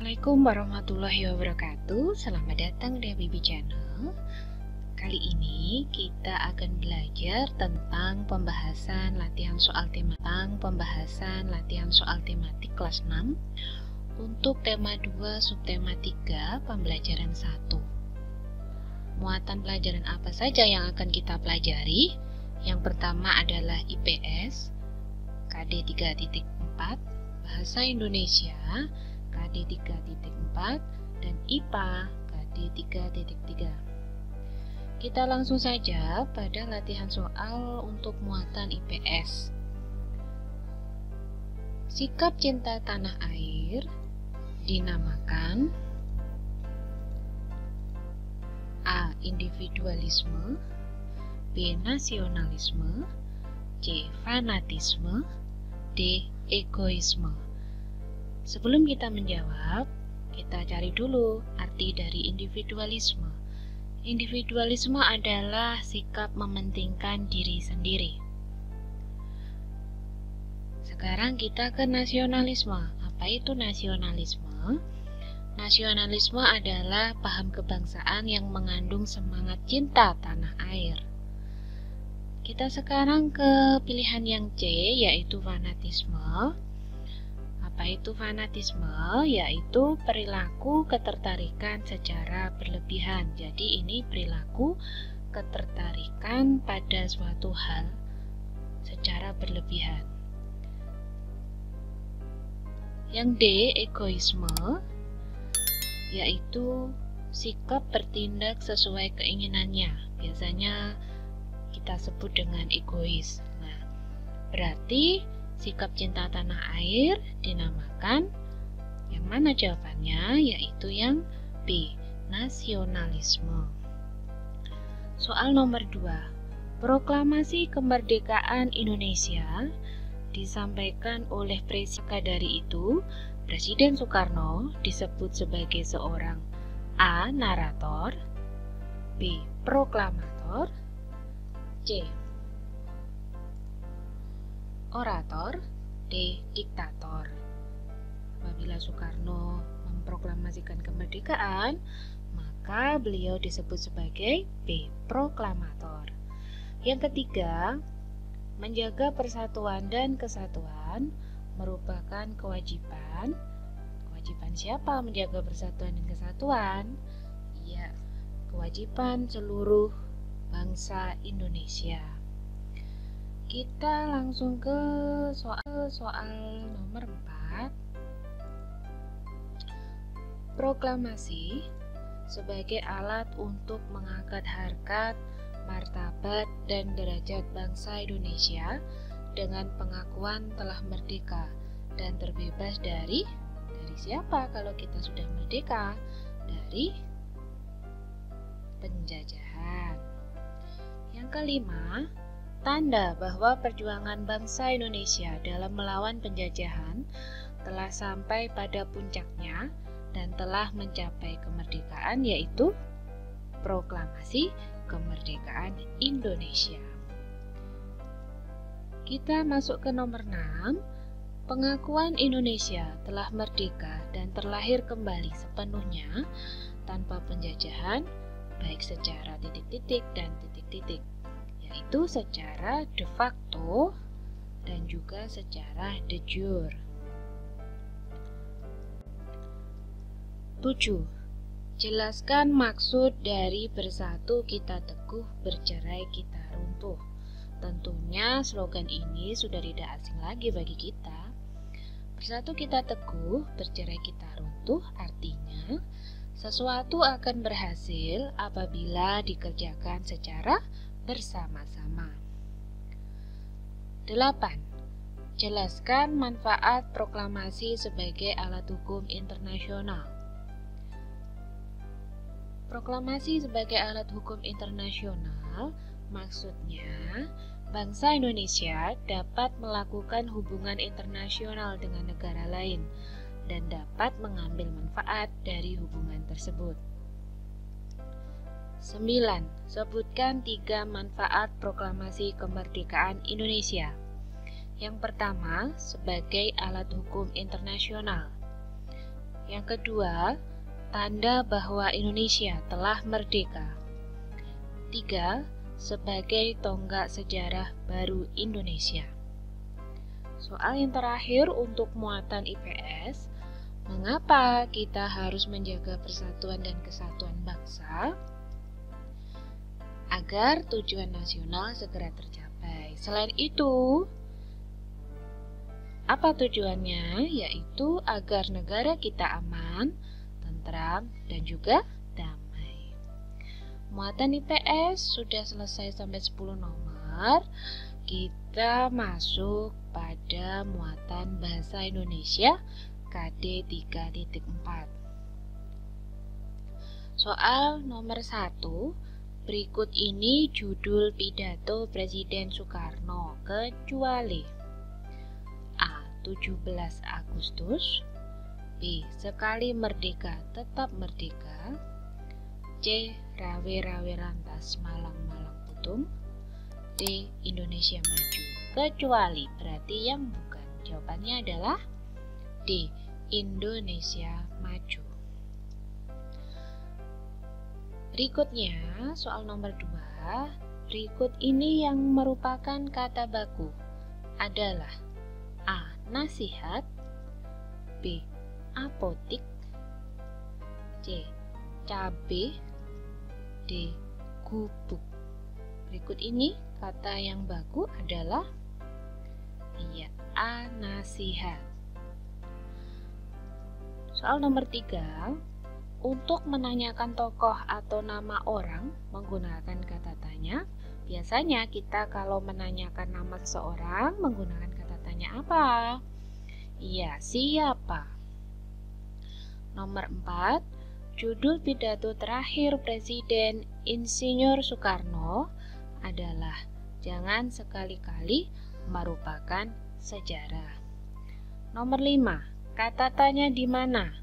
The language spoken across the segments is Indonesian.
Assalamualaikum warahmatullahi wabarakatuh. Selamat datang di Habibi Channel. Kali ini kita akan belajar tentang pembahasan latihan soal tematik kelas 6 untuk tema 2 subtema 3 pembelajaran 1. Muatan pelajaran apa saja yang akan kita pelajari? Yang pertama adalah IPS KD 3.4, Bahasa Indonesia KD 3.4, dan IPA KD 3.3. Kita langsung saja pada latihan soal untuk muatan IPS. Sikap cinta tanah air dinamakan A. Individualisme, B. Nasionalisme, C. Fanatisme, D. Egoisme. Sebelum kita menjawab, kita cari dulu arti dari individualisme. Individualisme adalah sikap mementingkan diri sendiri. Sekarang kita ke nasionalisme. Apa itu nasionalisme? Nasionalisme adalah paham kebangsaan yang mengandung semangat cinta tanah air. Kita sekarang ke pilihan yang C, yaitu fanatisme. Apa itu fanatisme? Yaitu perilaku ketertarikan secara berlebihan. Jadi ini perilaku ketertarikan pada suatu hal secara berlebihan. Yang D, egoisme, yaitu sikap bertindak sesuai keinginannya. Biasanya kita sebut dengan egois. Nah, berarti sikap cinta tanah air dinamakan yang mana jawabannya? Yaitu yang B, nasionalisme. Soal nomor 2. Proklamasi kemerdekaan Indonesia disampaikan oleh Presiden. Dari itu, Presiden Soekarno disebut sebagai seorang A. Narator, B. Proklamator, C. Orator, D. Diktator. Apabila Soekarno memproklamasikan kemerdekaan, maka beliau disebut sebagai B. Proklamator. Yang ketiga, menjaga persatuan dan kesatuan merupakan kewajiban. Kewajiban siapa menjaga persatuan dan kesatuan? Ya, kewajiban seluruh bangsa Indonesia. Kita langsung ke soal nomor 4. Proklamasi sebagai alat untuk mengangkat harkat, martabat, dan derajat bangsa Indonesia dengan pengakuan telah merdeka dan terbebas dari siapa kalau kita sudah merdeka? Dari penjajahan. Yang kelima, tanda bahwa perjuangan bangsa Indonesia dalam melawan penjajahan telah sampai pada puncaknya dan telah mencapai kemerdekaan, yaitu Proklamasi Kemerdekaan Indonesia. Kita masuk ke nomor 6. Pengakuan Indonesia telah merdeka dan terlahir kembali sepenuhnya tanpa penjajahan, baik secara titik-titik dan titik-titik, yaitu secara de facto dan juga secara de jure. 7. Jelaskan maksud dari bersatu kita teguh, bercerai kita runtuh. Tentunya slogan ini sudah tidak asing lagi bagi kita. Bersatu kita teguh, bercerai kita runtuh artinya sesuatu akan berhasil apabila dikerjakan secara bersama-sama. 8. Jelaskan manfaat proklamasi sebagai alat hukum internasional. Proklamasi sebagai alat hukum internasional maksudnya bangsa Indonesia dapat melakukan hubungan internasional dengan negara lain dan dapat mengambil manfaat dari hubungan tersebut. 9. Sebutkan 3 manfaat proklamasi kemerdekaan Indonesia. Yang pertama, sebagai alat hukum internasional. Yang kedua, tanda bahwa Indonesia telah merdeka. 3. Sebagai tonggak sejarah baru Indonesia. Soal yang terakhir untuk muatan IPS, mengapa kita harus menjaga persatuan dan kesatuan bangsa? Agar tujuan nasional segera tercapai. Selain itu, apa tujuannya? Yaitu agar negara kita aman, tentram, dan juga damai. Muatan IPS sudah selesai sampai 10 nomor. Kita masuk pada muatan bahasa Indonesia KD 3.4. Soal nomor 1. Berikut ini judul pidato Presiden Soekarno, kecuali A. 17 Agustus, B. Sekali merdeka tetap merdeka, C. Rawe-rawe rantas malang-malang putung, D. Indonesia maju. Kecuali berarti yang bukan. Jawabannya adalah D. Indonesia maju. Berikutnya, soal nomor 2. Berikut ini yang merupakan kata baku adalah A. Nasihat, B. Apotik, C. Cabe, D. Gubuk. Berikut ini kata yang baku adalah A. Nasihat. Soal nomor 3. Untuk menanyakan tokoh atau nama orang menggunakan kata tanya, biasanya kita kalau menanyakan nama seseorang menggunakan kata tanya apa? Iya, siapa? Nomor 4, judul pidato terakhir Presiden Insinyur Soekarno adalah jangan sekali-kali merupakan sejarah. Nomor 5, kata tanya di mana?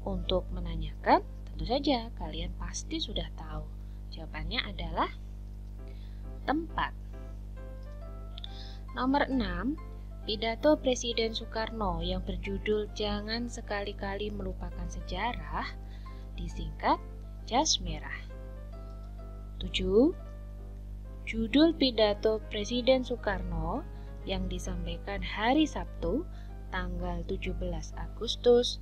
Untuk menanyakan, tentu saja kalian pasti sudah tahu. Jawabannya adalah tempat. Nomor 6, pidato Presiden Soekarno yang berjudul Jangan Sekali-kali Melupakan Sejarah disingkat jas merah. 7, judul pidato Presiden Soekarno yang disampaikan hari Sabtu tanggal 17 Agustus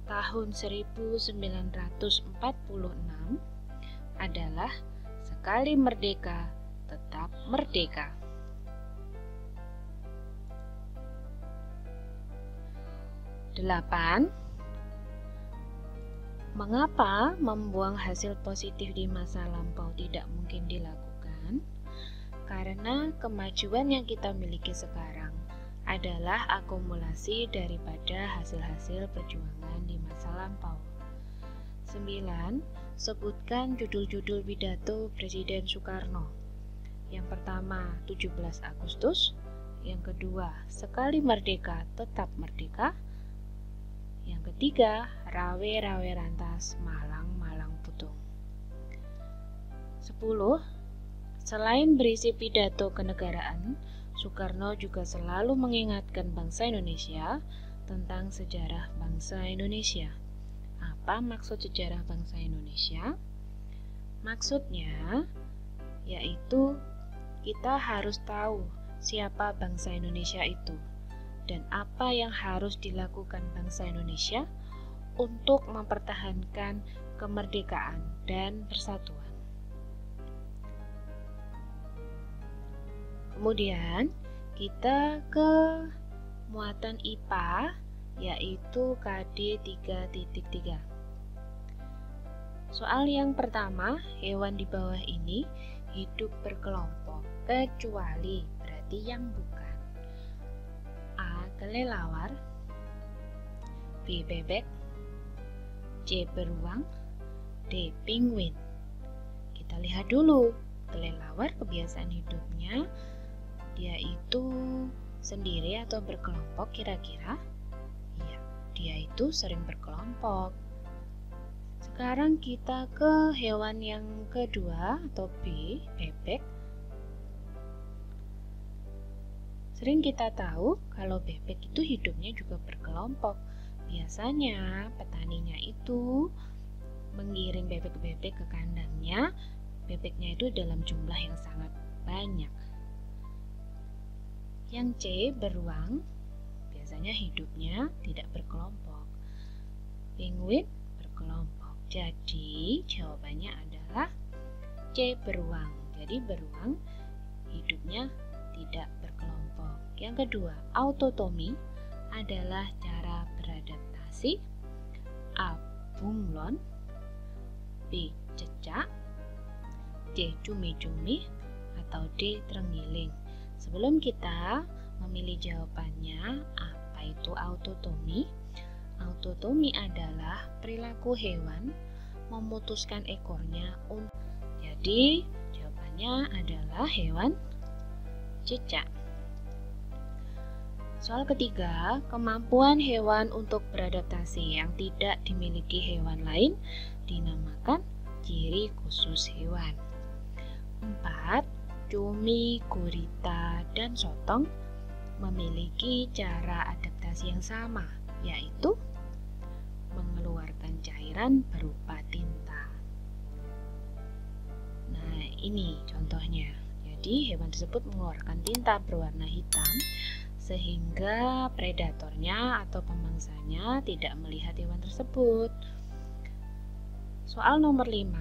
tahun 1946 adalah sekali merdeka tetap merdeka. Delapan, mengapa membuang hasil positif di masa lampau tidak mungkin dilakukan? Karena kemajuan yang kita miliki sekarang adalah akumulasi daripada hasil-hasil perjuangan di masa lampau. 9. Sebutkan judul-judul pidato Presiden Soekarno. Yang pertama 17 Agustus, yang kedua sekali merdeka tetap merdeka, yang ketiga rawe-rawe rantas malang-malang putung. 10. Selain berisi pidato kenegaraan, Soekarno juga selalu mengingatkan bangsa Indonesia tentang sejarah bangsa Indonesia. Apa maksud sejarah bangsa Indonesia? Maksudnya yaitu kita harus tahu siapa bangsa Indonesia itu dan apa yang harus dilakukan bangsa Indonesia untuk mempertahankan kemerdekaan dan persatuan. Kemudian kita ke muatan IPA yaitu KD 3.3. Soal yang pertama, hewan di bawah ini hidup berkelompok kecuali berarti yang bukan. A. Kelelawar, B. Bebek, C. Beruang, D. Penguin. Kita lihat dulu kelelawar kebiasaan hidupnya dia itu sendiri atau berkelompok kira-kira? Iya, dia itu sering berkelompok. Sekarang kita ke hewan yang kedua atau B, bebek. Sering kita tahu kalau bebek itu hidupnya juga berkelompok. Biasanya petaninya itu mengiring bebek-bebek ke kandangnya. Bebeknya itu dalam jumlah yang sangat banyak. Yang C, beruang, biasanya hidupnya tidak berkelompok. Penguin berkelompok. Jadi jawabannya adalah C, beruang. Jadi beruang hidupnya tidak berkelompok. Yang kedua, autotomi adalah cara beradaptasi. A, bunglon, B, cecak, C, cumi-cumi, atau D, terenggiling. Sebelum kita memilih jawabannya, apa itu autotomi? Autotomi adalah perilaku hewan memutuskan ekornya untuk. Jadi jawabannya adalah hewan cicak. Soal ketiga, kemampuan hewan untuk beradaptasi yang tidak dimiliki hewan lain dinamakan ciri khusus hewan. 4. Cumi, gurita, dan sotong memiliki cara adaptasi yang sama, yaitu mengeluarkan cairan berupa tinta. Nah, ini contohnya. Jadi, hewan tersebut mengeluarkan tinta berwarna hitam sehingga predatornya atau pemangsanya tidak melihat hewan tersebut. Soal nomor 5,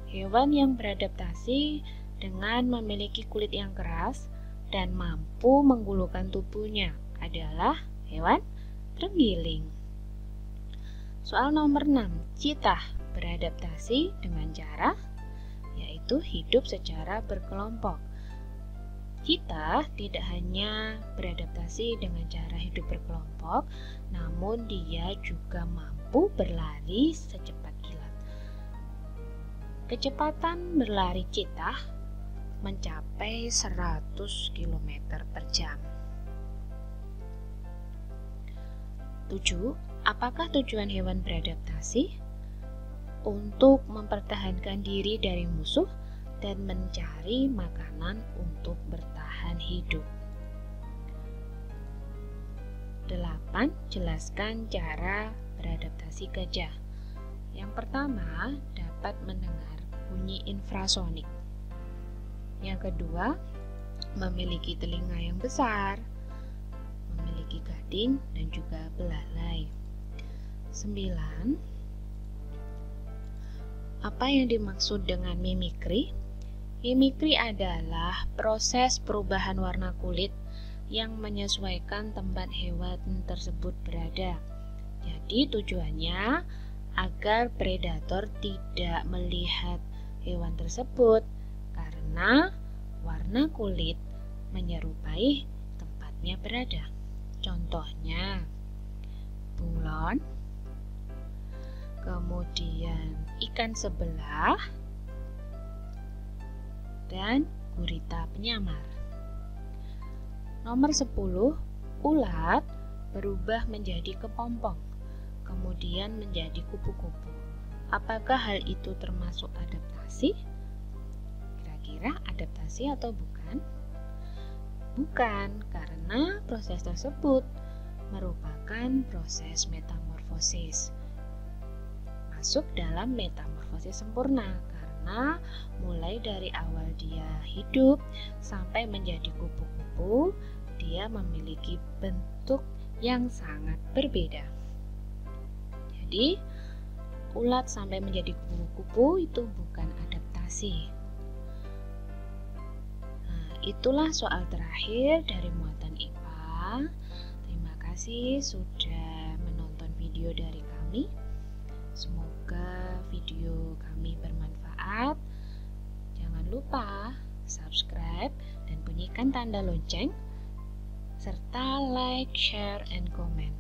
hewan yang beradaptasi dengan memiliki kulit yang keras dan mampu menggulungkan tubuhnya adalah hewan terenggiling. Soal nomor 6, cheetah beradaptasi dengan cara yaitu hidup secara berkelompok. Cheetah tidak hanya beradaptasi dengan cara hidup berkelompok, namun dia juga mampu berlari secepat kilat. Kecepatan berlari cheetah mencapai 100 km per jam. 7. Apakah tujuan hewan beradaptasi? Untuk mempertahankan diri dari musuh dan mencari makanan untuk bertahan hidup. 8. Jelaskan cara beradaptasi gajah. Yang pertama, dapat mendengar bunyi infrasonik. Yang kedua, memiliki telinga yang besar, memiliki gading dan juga belalai. 9. Apa yang dimaksud dengan mimikri? Mimikri adalah proses perubahan warna kulit yang menyesuaikan tempat hewan tersebut berada. Jadi tujuannya agar predator tidak melihat hewan tersebut karena warna kulit menyerupai tempatnya berada. Contohnya bunglon, kemudian ikan sebelah, dan gurita penyamar. Nomor 10, ulat berubah menjadi kepompong, kemudian menjadi kupu-kupu. Apakah hal itu termasuk adaptasi? Kira-kira adaptasi atau bukan? Bukan, karena proses tersebut merupakan proses metamorfosis. Masuk dalam metamorfosis sempurna karena mulai dari awal dia hidup sampai menjadi kupu-kupu, dia memiliki bentuk yang sangat berbeda. Jadi, ulat sampai menjadi kupu-kupu itu bukan adaptasi. Nah, itulah soal terakhir dari muatan IPA. Terima kasih sudah menonton video dari kami. Semoga video kami bermanfaat. Jangan lupa subscribe dan bunyikan tanda lonceng, serta like, share, and comment.